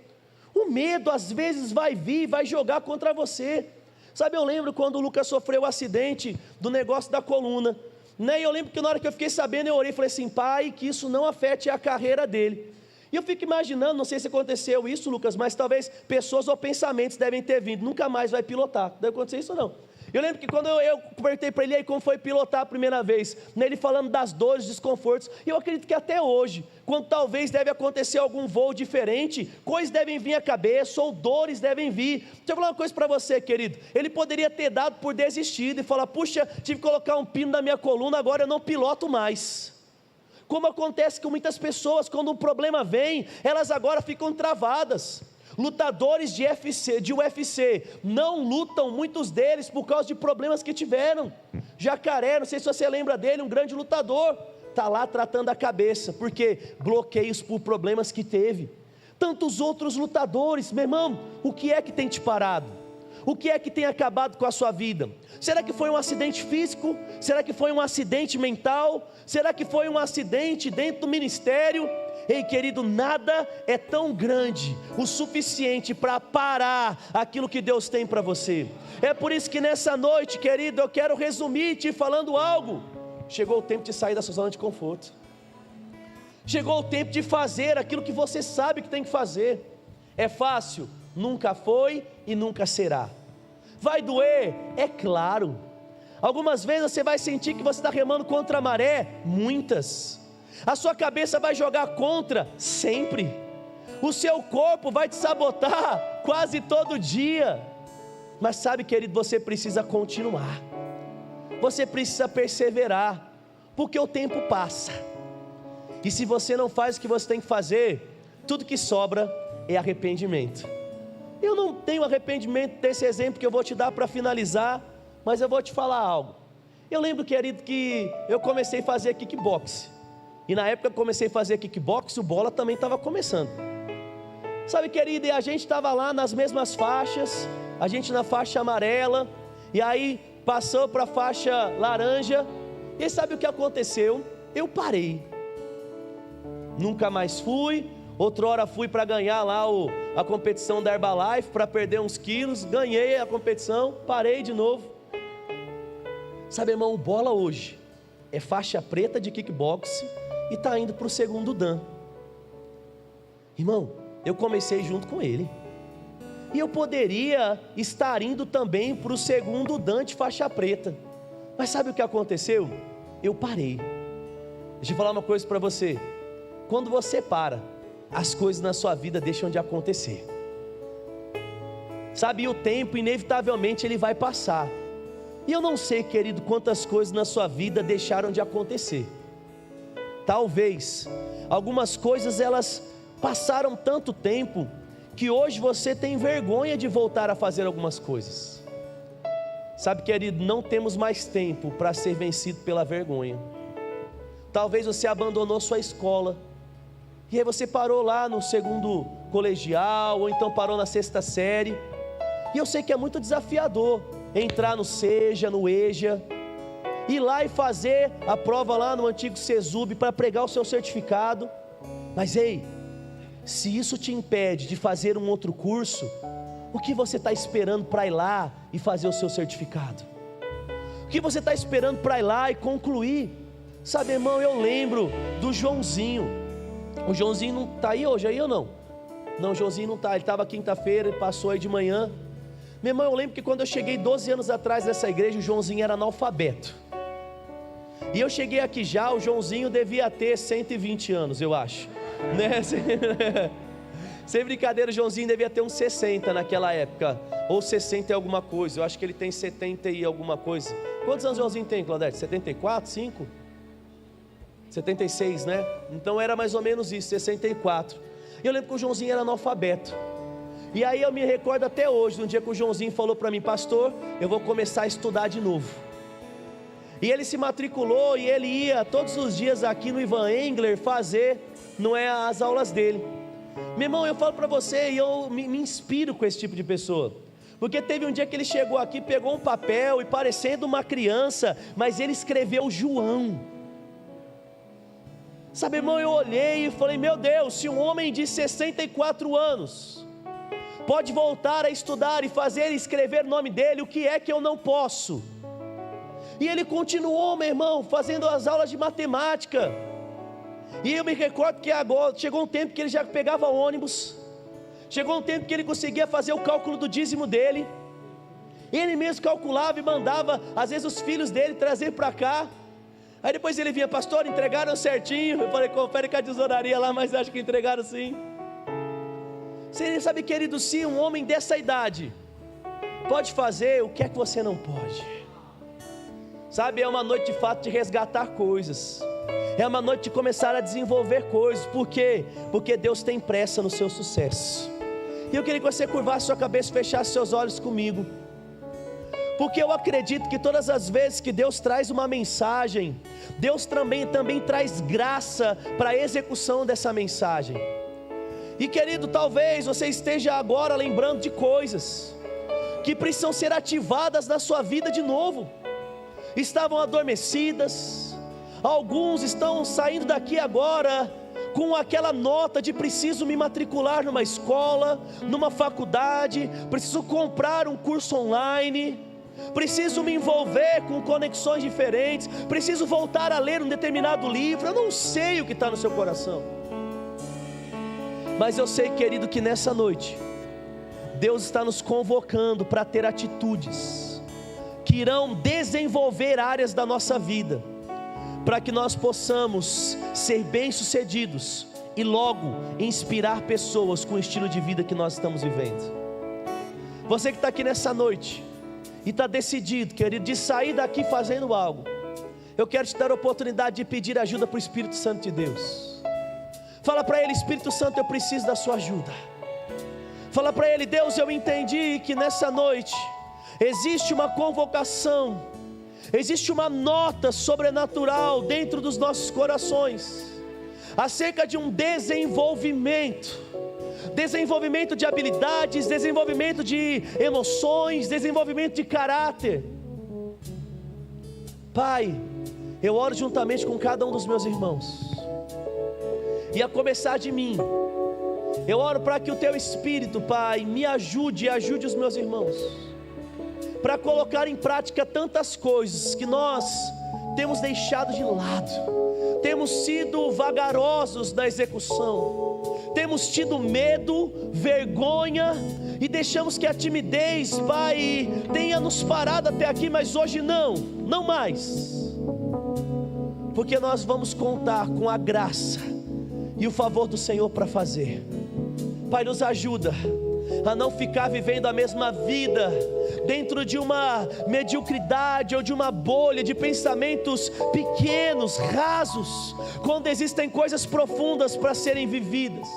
O medo às vezes vai vir, vai jogar contra você. Sabe, eu lembro quando o Lucas sofreu o acidente do negócio da coluna, né? E eu lembro que na hora que eu fiquei sabendo, eu orei e falei assim, pai, que isso não afete a carreira dele. E eu fico imaginando, não sei se aconteceu isso, Lucas, mas talvez pessoas ou pensamentos devem ter vindo, nunca mais vai pilotar. Deve acontecer isso ou não? Eu lembro que quando eu perguntei para ele aí como foi pilotar a primeira vez, né, ele falando das dores, desconfortos, e eu acredito que até hoje, quando talvez deve acontecer algum voo diferente, coisas devem vir à cabeça, ou dores devem vir. Deixa eu falar uma coisa para você, querido, ele poderia ter dado por desistido, e falar, puxa, tive que colocar um pino na minha coluna, agora eu não piloto mais. Como acontece com muitas pessoas, quando um problema vem, elas agora ficam travadas. Lutadores de UFC não lutam, muitos deles, por causa de problemas que tiveram. Jacaré, não sei se você lembra dele, um grande lutador, está lá tratando a cabeça, porque bloqueios por problemas que teve. Tantos outros lutadores, meu irmão, o que é que tem te parado? O que é que tem acabado com a sua vida? Será que foi um acidente físico? Será que foi um acidente mental? Será que foi um acidente dentro do ministério? Ei, querido, nada é tão grande o suficiente para parar aquilo que Deus tem para você. É por isso que nessa noite, querido, eu quero resumir te falando algo. Chegou o tempo de sair da sua zona de conforto. Chegou o tempo de fazer aquilo que você sabe que tem que fazer. É fácil? Nunca foi e nunca será. Vai doer? É claro. Algumas vezes você vai sentir que você está remando contra a maré. Muitas. A sua cabeça vai jogar contra, sempre. O seu corpo vai te sabotar quase todo dia. Mas sabe, querido, você precisa continuar. Você precisa perseverar, porque o tempo passa. E se você não faz o que você tem que fazer, tudo que sobra é arrependimento. Eu não tenho arrependimento desse exemplo que eu vou te dar para finalizar, Mas eu vou te falar algo. Eu lembro, querido, que eu comecei a fazer kickbox. E na época que eu comecei a fazer kickbox, o Bola também estava começando. Sabe, querido, e a gente estava lá nas mesmas faixas, a gente na faixa amarela, e aí passou para a faixa laranja, e sabe o que aconteceu? Eu parei. Nunca mais fui. Outra hora fui para ganhar lá a competição da Herbalife, para perder uns quilos, ganhei a competição, parei de novo. Sabe, irmão, o Bola hoje é faixa preta de kickbox e está indo para o 2º Dan. Irmão, eu comecei junto com ele, e eu poderia estar indo também para o 2º Dan de faixa preta, mas sabe o que aconteceu? Eu parei. Deixa eu falar uma coisa para você. Quando você para, as coisas na sua vida deixam de acontecer. Sabe, o tempo inevitavelmente ele vai passar. E eu não sei, querido, quantas coisas na sua vida deixaram de acontecer. Talvez algumas coisas elas passaram tanto tempo que hoje você tem vergonha de voltar a fazer algumas coisas. Sabe, querido, não temos mais tempo para ser vencido pela vergonha. Talvez você abandonou sua escola, e aí você parou lá no 2º colegial, ou então parou na 6ª série, e eu sei que é muito desafiador entrar no SEJA, no EJA, ir lá e fazer a prova lá no antigo CESUB para pregar o seu certificado. Mas ei, se isso te impede de fazer um outro curso, o que você está esperando para ir lá e fazer o seu certificado? O que você está esperando para ir lá e concluir? Sabe, irmão, eu lembro do Joãozinho. O Joãozinho não está aí hoje, aí ou não? Não, o Joãozinho não está, ele estava quinta-feira, ele passou aí de manhã. Meu irmão, eu lembro que quando eu cheguei 12 anos atrás nessa igreja, o Joãozinho era analfabeto. E eu cheguei aqui já, o Joãozinho devia ter 120 anos, eu acho, né? Sem brincadeira, o Joãozinho devia ter uns 60 naquela época, ou 60 e alguma coisa. Eu acho que ele tem 70 e alguma coisa. Quantos anos o Joãozinho tem, Claudete? 74, 5? 76, né? Então era mais ou menos isso, 64. Eu lembro que o Joãozinho era analfabeto. E aí eu me recordo até hoje, no dia que o Joãozinho falou para mim: pastor, eu vou começar a estudar de novo. E ele se matriculou e ele ia todos os dias aqui no Ivan Engler fazer, não é, as aulas dele. Meu irmão, eu falo para você, e eu me inspiro com esse tipo de pessoa. Porque teve um dia que ele chegou aqui, pegou um papel e parecendo uma criança, mas ele escreveu João. Sabe, irmão, eu olhei e falei: meu Deus, se um homem de 64 anos pode voltar a estudar e fazer e escrever o nome dele, o que é que eu não posso? E ele continuou, meu irmão, fazendo as aulas de matemática. E eu me recordo que agora chegou um tempo que ele já pegava ônibus, chegou um tempo que ele conseguia fazer o cálculo do dízimo dele. Ele mesmo calculava e mandava, às vezes, os filhos dele trazer para cá. Aí depois ele vinha: pastor, entregaram certinho? Eu falei: confere com a tesouraria lá, mas acho que entregaram sim. Você sabe, querido, se um homem dessa idade pode fazer, o que é que você não pode? Sabe, é uma noite de fato de resgatar coisas, é uma noite de começar a desenvolver coisas. Por quê? Porque Deus tem pressa no seu sucesso. E eu queria que você curvasse sua cabeça e fechasse seus olhos comigo, porque eu acredito que todas as vezes que Deus traz uma mensagem, Deus também traz graça para a execução dessa mensagem. E querido, talvez você esteja agora lembrando de coisas que precisam ser ativadas na sua vida de novo. Estavam adormecidas. Alguns estão saindo daqui agora com aquela nota de: preciso me matricular numa escola, numa faculdade, preciso comprar um curso online, preciso me envolver com conexões diferentes, preciso voltar a ler um determinado livro. Eu não sei o que está no seu coração, mas eu sei, querido, que nessa noite Deus está nos convocando para ter atitudes que irão desenvolver áreas da nossa vida, para que nós possamos ser bem-sucedidos e logo inspirar pessoas com o estilo de vida que nós estamos vivendo. Você que está aqui nessa noite e está decidido, querido, de sair daqui fazendo algo, eu quero te dar a oportunidade de pedir ajuda para o Espírito Santo de Deus. Fala para Ele: Espírito Santo, eu preciso da sua ajuda. Fala para Ele: Deus, eu entendi que nessa noite existe uma convocação, existe uma nota sobrenatural dentro dos nossos corações, acerca de um desenvolvimento de habilidades, desenvolvimento de emoções, desenvolvimento de caráter. Pai, eu oro juntamente com cada um dos meus irmãos, e a começar de mim, eu oro para que o Teu Espírito, Pai, me ajude e ajude os meus irmãos, para colocar em prática tantas coisas que nós temos deixado de lado, temos sido vagarosos na execução, temos tido medo, vergonha, e deixamos que a timidez, Pai, tenha nos parado até aqui, mas hoje não mais, porque nós vamos contar com a graça e o favor do Senhor para fazer. Pai, nos ajuda a não ficar vivendo a mesma vida dentro de uma mediocridade ou de uma bolha de pensamentos pequenos, rasos, quando existem coisas profundas para serem vividas.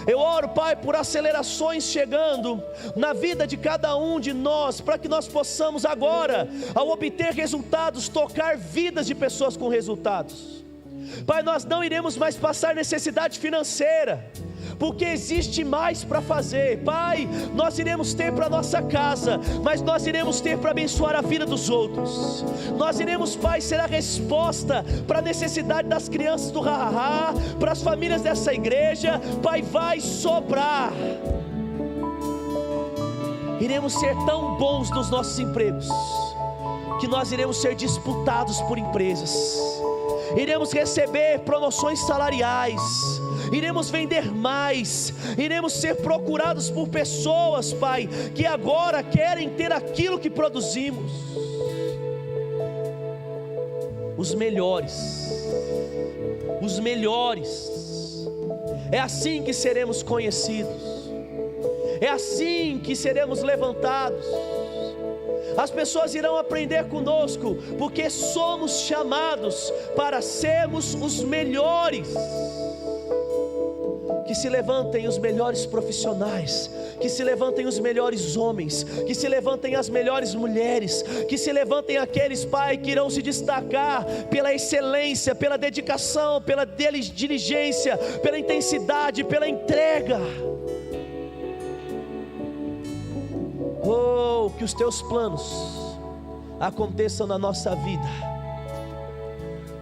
Eu oro, Pai, por acelerações chegando na vida de cada um de nós, para que nós possamos agora, ao obter resultados, tocar vidas de pessoas com resultados. Pai, nós não iremos mais passar necessidade financeira, porque existe mais para fazer. Pai, nós iremos ter para nossa casa, mas nós iremos ter para abençoar a vida dos outros. Nós iremos, Pai, ser a resposta para a necessidade das crianças do Hahaha, para as famílias dessa igreja. Pai, vai sobrar. Iremos ser tão bons nos nossos empregos, que nós iremos ser disputados por empresas, iremos receber promoções salariais, iremos vender mais, iremos ser procurados por pessoas, Pai, que agora querem ter aquilo que produzimos. Os melhores, é assim que seremos conhecidos, é assim que seremos levantados. As pessoas irão aprender conosco, porque somos chamados para sermos os melhores. Que se levantem os melhores profissionais, que se levantem os melhores homens, que se levantem as melhores mulheres, que se levantem aqueles, Pai, que irão se destacar pela excelência, pela dedicação, pela diligência, pela intensidade, pela entrega. Oh, que os Teus planos aconteçam na nossa vida,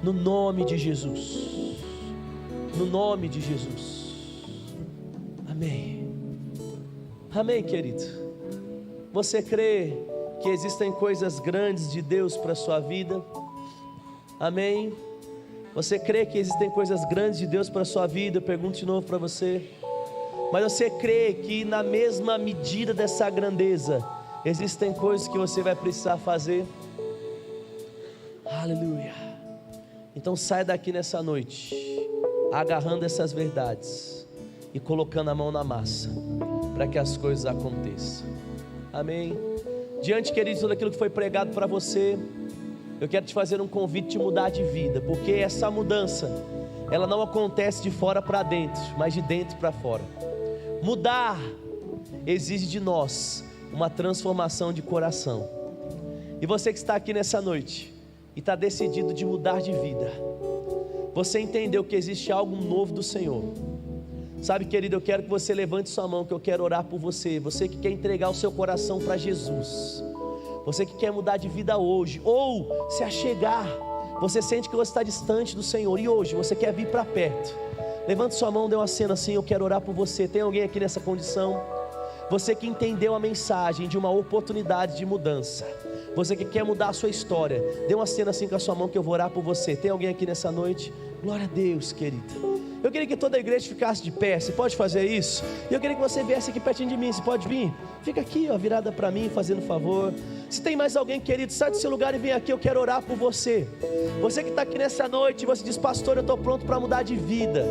no nome de Jesus, no nome de Jesus. Amém. Amém, querido. Você crê que existem coisas grandes de Deus para a sua vida? Amém. Você crê que existem coisas grandes de Deus para a sua vida? Eu pergunto de novo para você. Mas você crê que na mesma medida dessa grandeza existem coisas que você vai precisar fazer? Aleluia. Então sai daqui nessa noite agarrando essas verdades e colocando a mão na massa, para que as coisas aconteçam. Amém. Diante, queridos, de tudo aquilo que foi pregado para você, eu quero te fazer um convite de mudar de vida, porque essa mudança, ela não acontece de fora para dentro, mas de dentro para fora. Mudar exige de nós uma transformação de coração. E você que está aqui nessa noite e está decidido de mudar de vida, você entendeu que existe algo novo do Senhor. Sabe, querido, eu quero que você levante sua mão, que eu quero orar por você. Você que quer entregar o seu coração para Jesus, você que quer mudar de vida hoje, ou se achegar, você sente que você está distante do Senhor e hoje você quer vir para perto. Levante sua mão, dê uma cena assim, eu quero orar por você. Tem alguém aqui nessa condição? Você que entendeu a mensagem de uma oportunidade de mudança, você que quer mudar a sua história, dê uma cena assim com a sua mão, que eu vou orar por você. Tem alguém aqui nessa noite? Glória a Deus, querida. Eu queria que toda a igreja ficasse de pé. Você pode fazer isso? E eu queria que você viesse aqui pertinho de mim. Você pode vir? Fica aqui, ó, virada para mim, fazendo favor. Se tem mais alguém, querido, sai do seu lugar e vem aqui. Eu quero orar por você. Você que está aqui nessa noite, você diz: pastor, eu estou pronto para mudar de vida,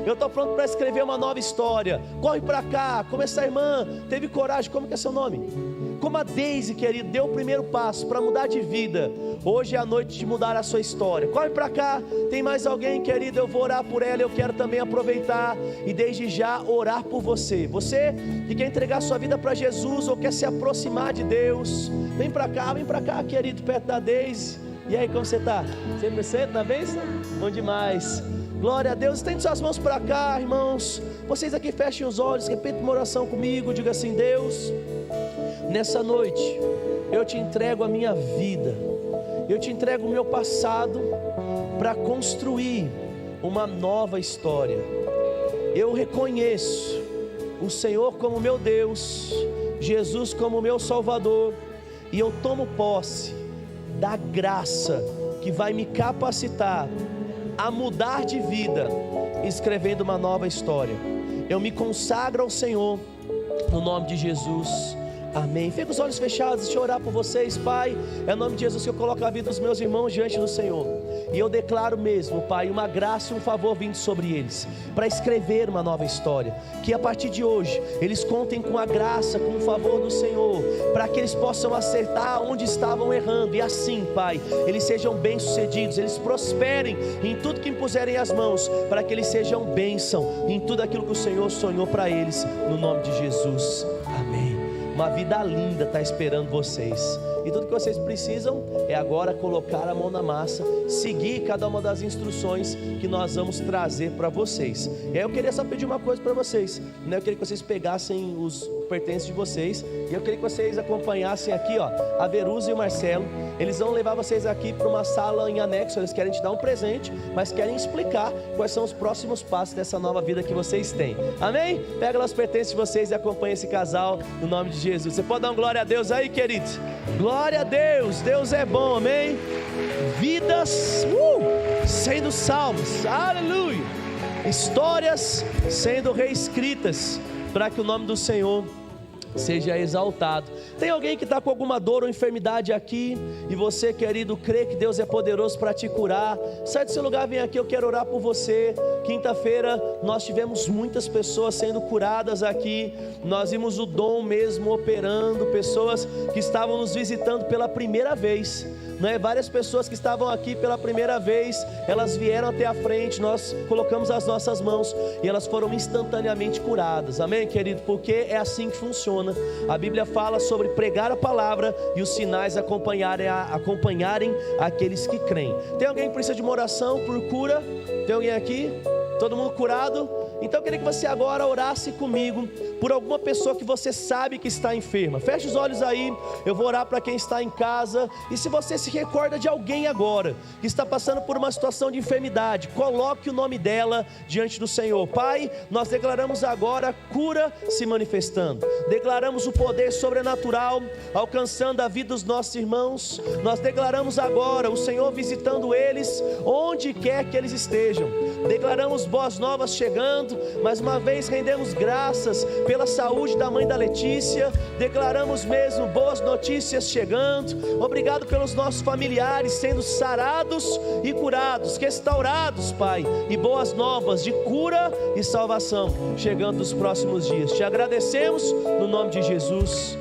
eu estou pronto para escrever uma nova história. Corre para cá, como essa irmã teve coragem. Como que é seu nome? como a Deise, querido, deu o primeiro passo para mudar de vida, hoje é a noite de mudar a sua história. Corre para cá, tem mais alguém, querido, eu vou orar por ela. Eu quero também aproveitar e desde já orar por você. Você que quer entregar sua vida para Jesus ou quer se aproximar de Deus, vem para cá, querido, perto da Deise. E aí, como você está? 100% na bênção? Bom demais. Glória a Deus. Estende suas mãos para cá, irmãos. Vocês aqui fechem os olhos, repitam uma oração comigo. Diga assim: Deus, nessa noite eu te entrego a minha vida, eu te entrego o meu passado para construir uma nova história. Eu reconheço o Senhor como meu Deus, Jesus como meu Salvador, e eu tomo posse da graça que vai me capacitar a mudar de vida, escrevendo uma nova história. Eu me consagro ao Senhor, no nome de Jesus, amém. Fica com os olhos fechados, deixa eu orar por vocês. Pai, é no nome de Jesus que eu coloco a vida dos meus irmãos diante do Senhor, e eu declaro mesmo, Pai, uma graça e um favor vindo sobre eles, para escrever uma nova história, que a partir de hoje, eles contem com a graça, com o favor do Senhor, para que eles possam acertar onde estavam errando, e assim, Pai, eles sejam bem-sucedidos, eles prosperem em tudo que impuserem as mãos, para que eles sejam bênção em tudo aquilo que o Senhor sonhou para eles, no nome de Jesus, amém. Uma vida linda está esperando vocês, e tudo que vocês precisam é agora colocar a mão na massa, seguir cada uma das instruções que nós vamos trazer para vocês. E aí eu queria só pedir uma coisa para vocês, né? Eu queria que vocês pegassem os pertences de vocês, e eu queria que vocês acompanhassem aqui, ó, a Veruza e o Marcelo. Eles vão levar vocês aqui para uma sala em anexo. Eles querem te dar um presente, mas querem explicar quais são os próximos passos dessa nova vida que vocês têm, amém? Pega lá os pertences de vocês e acompanha esse casal no nome de Jesus. Você pode dar uma glória a Deus aí, queridos? Glória a Deus, Deus é bom, amém? Vidas sendo salvas, aleluia. Histórias sendo reescritas, para que o nome do Senhor seja exaltado. Tem alguém que está com alguma dor ou enfermidade aqui, e você, querido, crê que Deus é poderoso para te curar? Sai do seu lugar, vem aqui, eu quero orar por você. Quinta-feira nós tivemos muitas pessoas sendo curadas aqui, nós vimos o dom mesmo operando, pessoas que estavam nos visitando pela primeira vez, né? Várias pessoas que estavam aqui pela primeira vez, elas vieram até a frente, nós colocamos as nossas mãos e elas foram instantaneamente curadas, amém, querido? Porque é assim que funciona. A Bíblia fala sobre pregar a palavra e os sinais acompanharem aqueles que creem. Tem alguém que precisa de uma oração por cura? Tem alguém aqui? Todo mundo curado? Então eu queria que você agora orasse comigo por alguma pessoa que você sabe que está enferma. Feche os olhos aí, eu vou orar para quem está em casa. E se você se recorda de alguém agora que está passando por uma situação de enfermidade, coloque o nome dela diante do Senhor. Pai, nós declaramos agora cura se manifestando, declaramos o poder sobrenatural alcançando a vida dos nossos irmãos. Nós declaramos agora o Senhor visitando eles onde quer que eles estejam. Declaramos boas novas chegando. Mais uma vez rendemos graças pela saúde da mãe da Letícia. Declaramos mesmo boas notícias chegando. Obrigado pelos nossos familiares sendo sarados e curados, restaurados, Pai, e boas novas de cura e salvação chegando nos próximos dias. Te agradecemos no nome de Jesus.